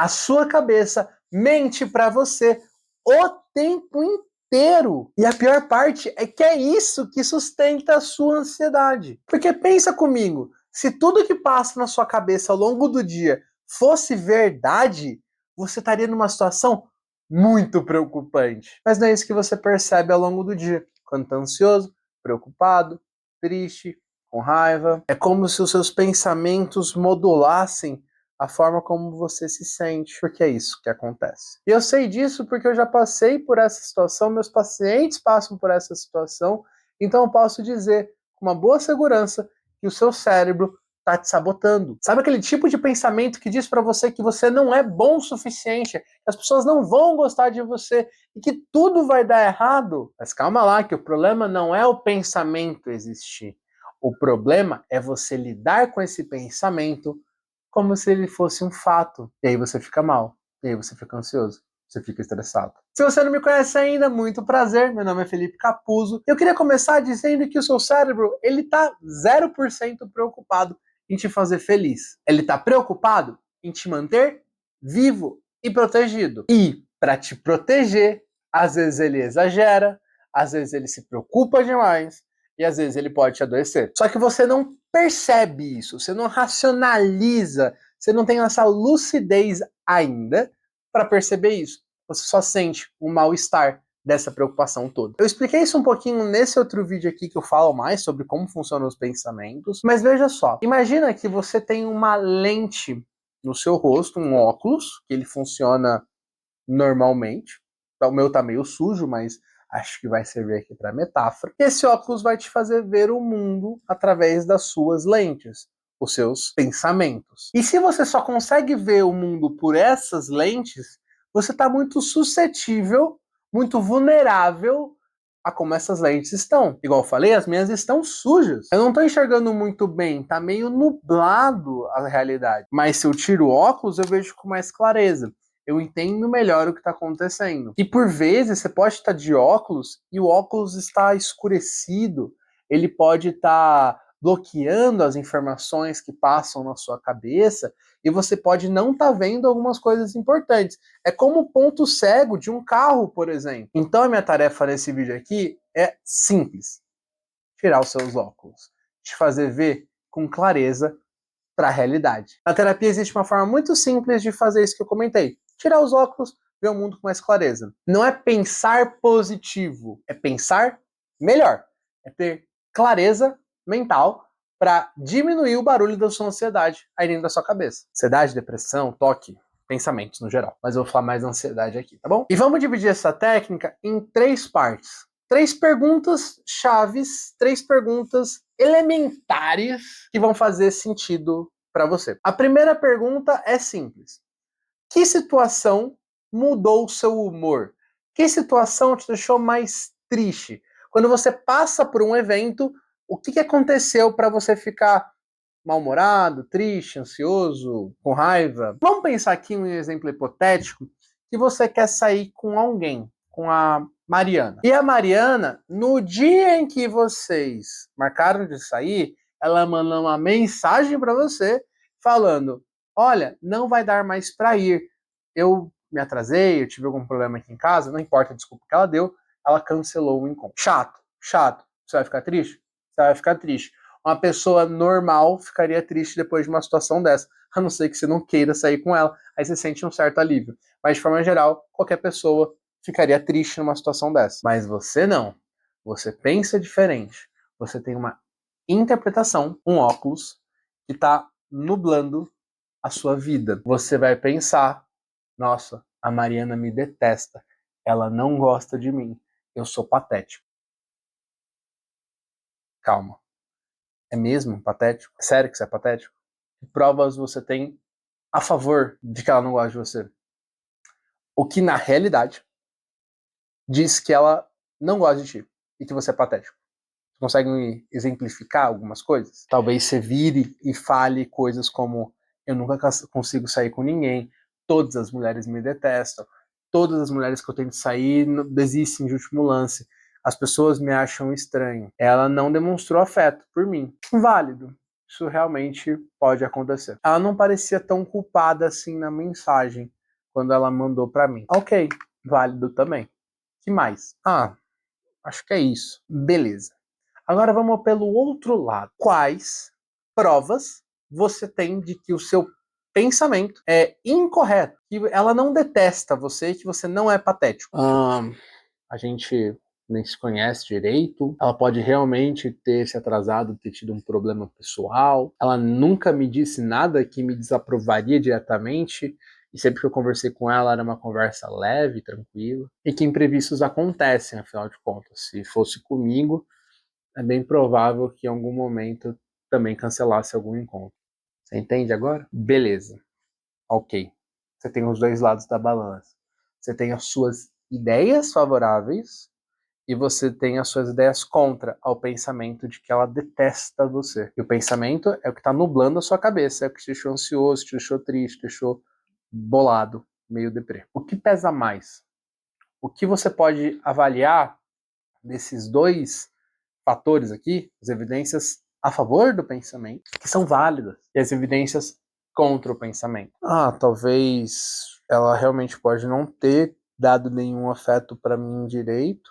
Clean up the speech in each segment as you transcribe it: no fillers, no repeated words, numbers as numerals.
A sua cabeça mente para você o tempo inteiro. E a pior parte é que é isso que sustenta a sua ansiedade. Porque pensa comigo, se tudo que passa na sua cabeça ao longo do dia fosse verdade, você estaria numa situação muito preocupante. Mas não é isso que você percebe ao longo do dia. Quando está ansioso, preocupado, triste, com raiva. É como se os seus pensamentos modulassem a forma como você se sente, porque é isso que acontece. E eu sei disso porque eu já passei por essa situação, meus pacientes passam por essa situação, então eu posso dizer com uma boa segurança que o seu cérebro está te sabotando. Sabe aquele tipo de pensamento que diz para você que você não é bom o suficiente, que as pessoas não vão gostar de você e que tudo vai dar errado? Mas calma lá, que o problema não é o pensamento existir. O problema é você lidar com esse pensamento como se ele fosse um fato. E aí você fica mal. E aí você fica ansioso. Você fica estressado. Se você não me conhece ainda, muito prazer. Meu nome é Felipe Capuzzo. Eu queria começar dizendo que o seu cérebro, ele tá 0% preocupado em te fazer feliz. Ele tá preocupado em te manter vivo e protegido. E para te proteger, às vezes ele exagera, às vezes ele se preocupa demais e às vezes ele pode te adoecer. Só que você não percebe isso, você não racionaliza, você não tem essa lucidez ainda para perceber isso. Você só sente um mal-estar dessa preocupação toda. Eu expliquei isso um pouquinho nesse outro vídeo aqui que eu falo mais sobre como funcionam os pensamentos, mas veja só, imagina que você tem uma lente no seu rosto, um óculos, que ele funciona normalmente. O meu tá meio sujo, mas acho que vai servir aqui para metáfora. Esse óculos vai te fazer ver o mundo através das suas lentes, os seus pensamentos. E se você só consegue ver o mundo por essas lentes, você está muito suscetível, muito vulnerável a como essas lentes estão. Igual eu falei, as minhas estão sujas. Eu não estou enxergando muito bem, tá meio nublado a realidade. Mas se eu tiro o óculos, eu vejo com mais clareza. Eu entendo melhor o que está acontecendo. E por vezes você pode estar de óculos e o óculos está escurecido, ele pode estar bloqueando as informações que passam na sua cabeça e você pode não estar vendo algumas coisas importantes. É como o ponto cego de um carro, por exemplo. Então a minha tarefa nesse vídeo aqui é simples: tirar os seus óculos, te fazer ver com clareza para a realidade. Na terapia existe uma forma muito simples de fazer isso que eu comentei: tirar os óculos, ver o mundo com mais clareza. Não é pensar positivo, é pensar melhor. É ter clareza mental para diminuir o barulho da sua ansiedade aí dentro da sua cabeça. Ansiedade, depressão, toque, pensamentos no geral. Mas eu vou falar mais da ansiedade aqui, tá bom? E vamos dividir essa técnica em 3 partes. 3 perguntas chaves, 3 perguntas elementares que vão fazer sentido para você. A primeira pergunta é simples: que situação mudou o seu humor? Que situação te deixou mais triste? Quando você passa por um evento, o que aconteceu para você ficar mal-humorado, triste, ansioso, com raiva? Vamos pensar aqui em um exemplo hipotético que você quer sair com alguém, com a Mariana. E a Mariana, no dia em que vocês marcaram de sair, ela mandou uma mensagem para você falando: olha, não vai dar mais para ir. Eu me atrasei, eu tive algum problema aqui em casa, não importa a desculpa que ela deu, ela cancelou o encontro. Chato, chato. Você vai ficar triste? Você vai ficar triste. Uma pessoa normal ficaria triste depois de uma situação dessa, a não ser que você não queira sair com ela, aí você sente um certo alívio. Mas de forma geral, qualquer pessoa ficaria triste numa situação dessa. Mas você não. Você pensa diferente. Você tem uma interpretação, um óculos, que está nublando a sua vida. Você vai pensar: nossa, a Mariana me detesta. Ela não gosta de mim. Eu sou patético. Calma. É mesmo patético? É sério que você é patético? Que provas você tem a favor de que ela não gosta de você? O que na realidade diz que ela não gosta de ti e que você é patético. Você consegue me exemplificar algumas coisas? Talvez você vire e fale coisas como: eu nunca consigo sair com ninguém, todas as mulheres me detestam, todas as mulheres que eu tento sair desistem de último lance, as pessoas me acham estranho. Ela não demonstrou afeto por mim. Válido. isso realmente pode acontecer. Ela não parecia tão culpada assim na mensagem, quando ela mandou para mim. Ok, válido também. Que mais? Acho que é isso. Beleza. Agora vamos pelo outro lado. Quais provas você tem de que o seu pensamento é incorreto, que ela não detesta você, que você não é patético? A gente nem se conhece direito, ela pode realmente ter se atrasado, ter tido um problema pessoal, ela nunca me disse nada que me desaprovaria diretamente, e sempre que eu conversei com ela era uma conversa leve, tranquila, e que imprevistos acontecem, afinal de contas. Se fosse comigo, é bem provável que em algum momento também cancelasse algum encontro. Você entende agora? Beleza. Ok. Você tem os dois lados da balança. Você tem as suas ideias favoráveis e você tem as suas ideias contra ao pensamento de que ela detesta você. E o pensamento é o que está nublando a sua cabeça, é o que te deixou ansioso, te deixou triste, te deixou bolado, meio deprê. O que pesa mais? O que você pode avaliar desses dois fatores aqui, as evidências a favor do pensamento, que são válidas, e as evidências contra o pensamento. Talvez ela realmente pode não ter dado nenhum afeto para mim direito,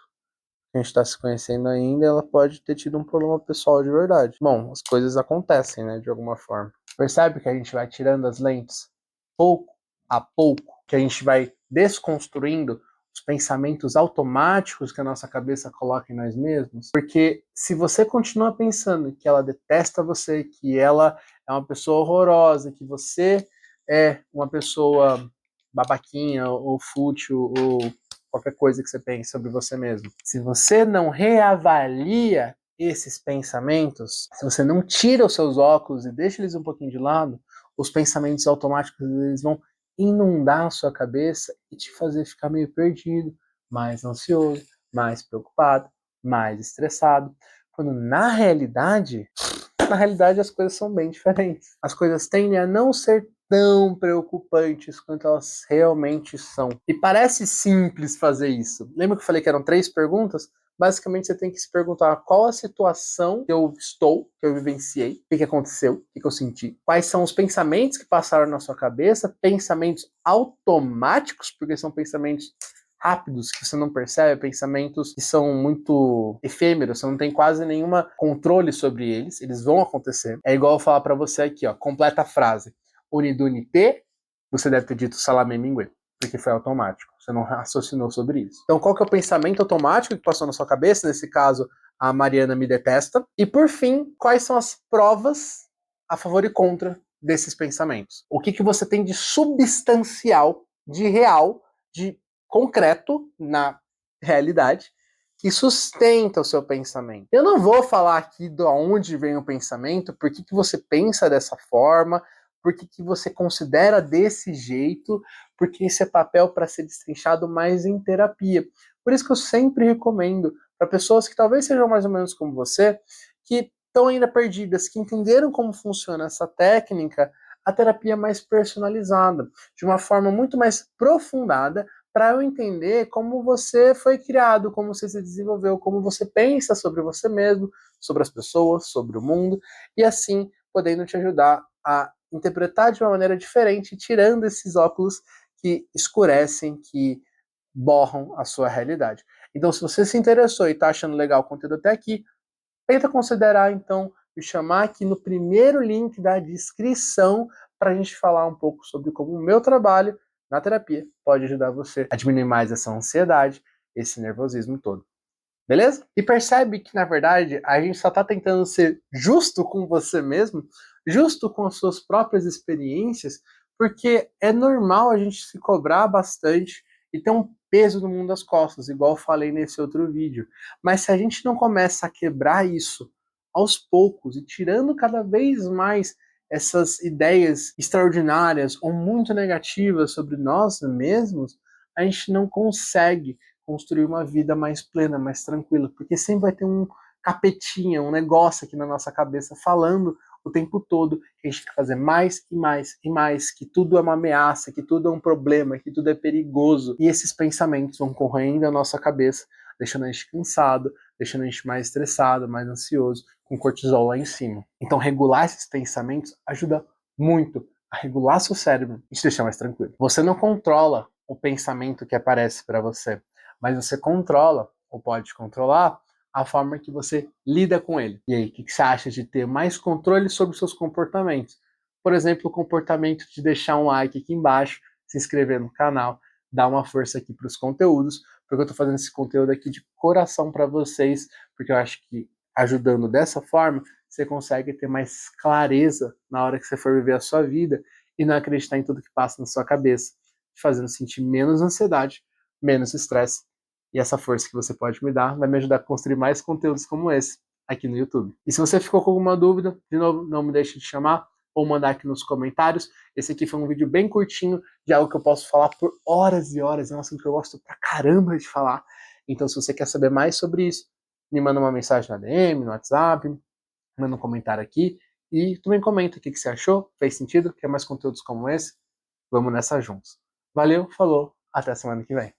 a gente está se conhecendo ainda, ela pode ter tido um problema pessoal de verdade. Bom, as coisas acontecem, né, de alguma forma. Percebe que a gente vai tirando as lentes pouco a pouco, que a gente vai desconstruindo os pensamentos automáticos que a nossa cabeça coloca em nós mesmos? Porque se você continua pensando que ela detesta você, que ela é uma pessoa horrorosa, que você é uma pessoa babaquinha ou fútil ou qualquer coisa que você pense sobre você mesmo. Se você não reavalia esses pensamentos, se você não tira os seus óculos e deixa eles um pouquinho de lado, os pensamentos automáticos eles vão inundar a sua cabeça e te fazer ficar meio perdido, mais ansioso, mais preocupado, mais estressado. Quando na realidade as coisas são bem diferentes. As coisas tendem a não ser tão preocupantes quanto elas realmente são. E parece simples fazer isso. Lembra que eu falei que eram 3 perguntas? Basicamente, você tem que se perguntar qual a situação que eu estou, que eu vivenciei, o que aconteceu, o que eu senti, quais são os pensamentos que passaram na sua cabeça, pensamentos automáticos, porque são pensamentos rápidos, que você não percebe, pensamentos que são muito efêmeros, você não tem quase nenhum controle sobre eles, eles vão acontecer. É igual eu falar para você aqui, ó, completa a frase. Unidunité, você deve ter dito salame mingue, porque foi automático, você não raciocinou sobre isso. Então, qual que é o pensamento automático que passou na sua cabeça? Nesse caso, a Mariana me detesta. E, por fim, quais são as provas a favor e contra desses pensamentos? O que você tem de substancial, de real, de concreto na realidade que sustenta o seu pensamento. Eu não vou falar aqui de onde vem o pensamento, por que você pensa dessa forma, por que você considera desse jeito, porque esse é papel para ser destrinchado mais em terapia. Por isso que eu sempre recomendo para pessoas que talvez sejam mais ou menos como você, que estão ainda perdidas, que entenderam como funciona essa técnica, a terapia mais personalizada, de uma forma muito mais aprofundada, para eu entender como você foi criado, como você se desenvolveu, como você pensa sobre você mesmo, sobre as pessoas, sobre o mundo, e assim podendo te ajudar a interpretar de uma maneira diferente, tirando esses óculos que escurecem, que borram a sua realidade. Então, se você se interessou e está achando legal o conteúdo até aqui, tenta considerar, então, me chamar aqui no primeiro link da descrição para a gente falar um pouco sobre como o meu trabalho na terapia pode ajudar você a diminuir mais essa ansiedade, esse nervosismo todo. Beleza? E percebe que, na verdade, a gente só está tentando ser justo com você mesmo, justo com as suas próprias experiências, porque é normal a gente se cobrar bastante e ter um peso no mundo das costas, igual eu falei nesse outro vídeo. Mas se a gente não começa a quebrar isso aos poucos e tirando cada vez mais essas ideias extraordinárias ou muito negativas sobre nós mesmos, a gente não consegue construir uma vida mais plena, mais tranquila, porque sempre vai ter um capetinha, um negócio aqui na nossa cabeça falando o tempo todo que a gente tem que fazer mais e mais e mais, que tudo é uma ameaça, que tudo é um problema, que tudo é perigoso. E esses pensamentos vão correndo na nossa cabeça, deixando a gente cansado, deixando a gente mais estressado, mais ansioso, com cortisol lá em cima. Então regular esses pensamentos ajuda muito a regular seu cérebro e te deixar mais tranquilo. Você não controla o pensamento que aparece para você, mas você controla, ou pode controlar, a forma que você lida com ele. E aí, o que você acha de ter mais controle sobre os seus comportamentos? Por exemplo, o comportamento de deixar um like aqui embaixo, se inscrever no canal, dar uma força aqui para os conteúdos, porque eu estou fazendo esse conteúdo aqui de coração para vocês, porque eu acho que ajudando dessa forma, você consegue ter mais clareza na hora que você for viver a sua vida e não acreditar em tudo que passa na sua cabeça, te fazendo sentir menos ansiedade, menos estresse. E essa força que você pode me dar vai me ajudar a construir mais conteúdos como esse aqui no YouTube. E se você ficou com alguma dúvida, de novo, não me deixe de chamar ou mandar aqui nos comentários. Esse aqui foi um vídeo bem curtinho de algo que eu posso falar por horas e horas, é um assunto que eu gosto pra caramba de falar. Então, se você quer saber mais sobre isso, me manda uma mensagem na DM, no WhatsApp, manda um comentário aqui e também comenta o que você achou, fez sentido, quer mais conteúdos como esse? Vamos nessa juntos. Valeu, falou, até semana que vem.